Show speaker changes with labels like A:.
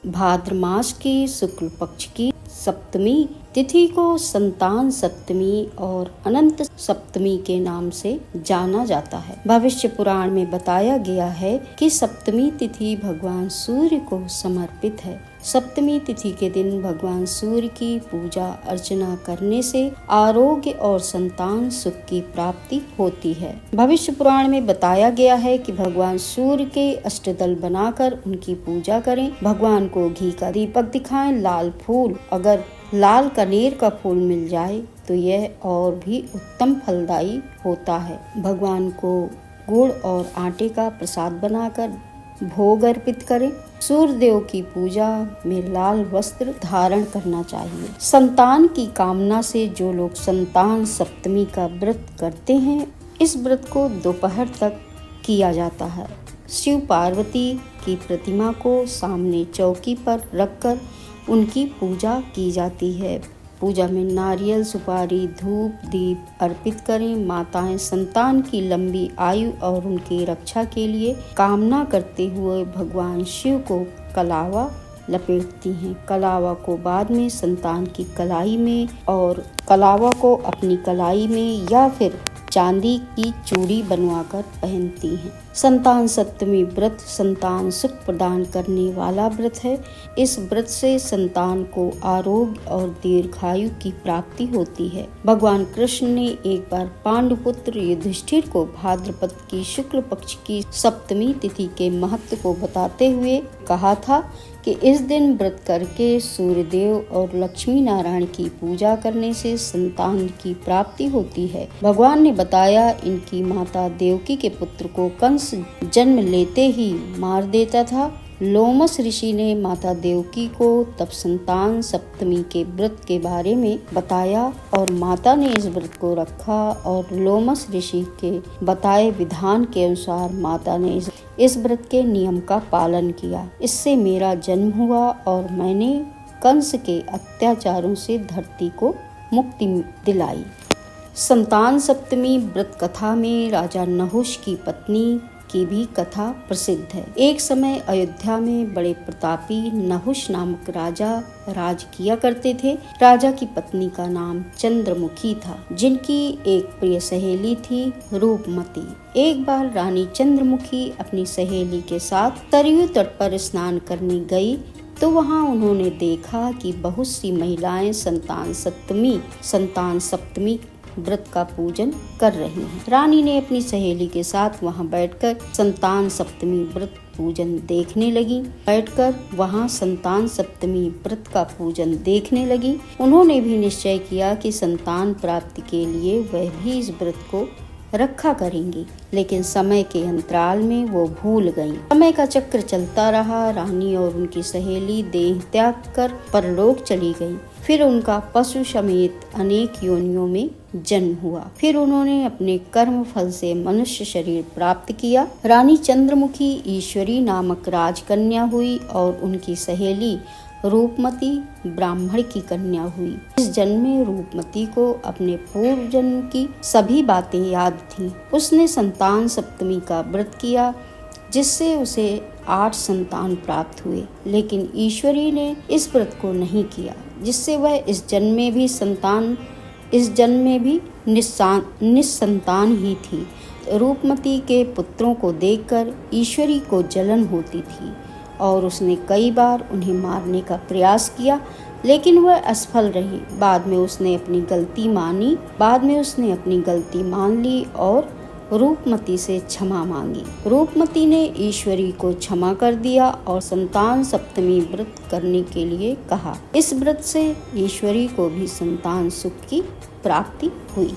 A: भाद्र मास की शुक्ल पक्ष की सप्तमी तिथि को संतान सप्तमी और अनंत सप्तमी के नाम से जाना जाता है। भविष्य पुराण में बताया गया है कि सप्तमी तिथि भगवान सूर्य को समर्पित है। सप्तमी तिथि के दिन भगवान सूर्य की पूजा अर्चना करने से आरोग्य और संतान सुख की प्राप्ति होती है। भविष्य पुराण में बताया गया है कि भगवान सूर्य के अष्टदल बनाकर उनकी पूजा करें। भगवान को घी का दीपक दिखाएं। लाल फूल, अगर लाल कनेर का फूल मिल जाए तो यह और भी उत्तम फलदायी होता है। भगवान को गुड़ और आटे का प्रसाद बनाकर भोग अर्पित करें। सूर्य देव की पूजा में लाल वस्त्र धारण करना चाहिए। संतान की कामना से जो लोग संतान सप्तमी का व्रत करते हैं, इस व्रत को दोपहर तक किया जाता है। शिव पार्वती की प्रतिमा को सामने चौकी पर रखकर उनकी पूजा की जाती है। पूजा में नारियल, सुपारी, धूप, दीप अर्पित करें। माताएं संतान की लंबी आयु और उनकी रक्षा के लिए कामना करते हुए भगवान शिव को कलावा लपेटती हैं। कलावा को बाद में संतान की कलाई में और कलावा को अपनी कलाई में या फिर चांदी की चूड़ी बनवाकर पहनती हैं। संतान सप्तमी व्रत संतान सुख प्रदान करने वाला व्रत है। इस व्रत से संतान को आरोग्य और दीर्घायु की प्राप्ति होती है। भगवान कृष्ण ने एक बार पांडुपुत्र युधिष्ठिर को भाद्रपद की शुक्ल पक्ष की सप्तमी तिथि के महत्व को बताते हुए कहा था कि इस दिन व्रत करके सूर्य देव और लक्ष्मी नारायण की पूजा करने से संतान की प्राप्ति होती है। भगवान ने बताया, इनकी माता देवकी के पुत्र को कंस जन्म लेते ही मार देता था। लोमस ऋषि ने माता देवकी को तब संतान सप्तमी के व्रत के बारे में बताया और माता ने इस व्रत को रखा और लोमस ऋषि के बताए विधान के अनुसार माता ने इस व्रत के नियम का पालन किया। इससे मेरा जन्म हुआ और मैंने कंस के अत्याचारों से धरती को मुक्ति दिलाई। संतान सप्तमी व्रत कथा में राजा नहुष की पत्नी की भी कथा प्रसिद्ध है। एक समय अयोध्या में बड़े प्रतापी नहुष नामक राजा राज किया करते थे। राजा की पत्नी का नाम चंद्रमुखी था, जिनकी एक प्रिय सहेली थी रूपमती। एक बार रानी चंद्रमुखी अपनी सहेली के साथ सरयू तट पर स्नान करने गई तो वहां उन्होंने देखा कि बहुत सी महिलाएं संतान सप्तमी व्रत का पूजन कर रही हैं। रानी ने अपनी सहेली के साथ वहां बैठकर संतान सप्तमी व्रत पूजन देखने लगी। उन्होंने भी निश्चय किया कि संतान प्राप्ति के लिए वह भी इस व्रत को रखा करेंगी, लेकिन समय के अंतराल में वो भूल गईं। समय का चक्र चलता रहा। रानी और उनकी सहेली देह त्याग कर परलोक चली गईं। फिर उनका पशु समेत अनेक योनियों में जन्म हुआ। फिर उन्होंने अपने कर्म फल से मनुष्य शरीर प्राप्त किया। रानी चंद्रमुखी ईश्वरी नामक राजकन्या हुई और उनकी सहेली रूपमती ब्राह्मण की कन्या हुई। इस जन्म में रूपमती को अपने पूर्व जन्म की सभी बातें याद थीं। उसने संतान सप्तमी का व्रत किया, जिससे उसे 8 संतान प्राप्त हुए, लेकिन ईश्वरी ने इस व्रत को नहीं किया, जिससे वह इस जन्म में भी निस्संतान ही थी। रूपमती के पुत्रों को देखकर ईश्वरी को जलन होती थी और उसने कई बार उन्हें मारने का प्रयास किया, लेकिन वह असफल रही। बाद में उसने अपनी गलती मान ली और रूपमती से क्षमा मांगी। रूपमती ने ईश्वरी को क्षमा कर दिया और संतान सप्तमी व्रत करने के लिए कहा। इस व्रत से ईश्वरी को भी संतान सुख की प्राप्ति हुई।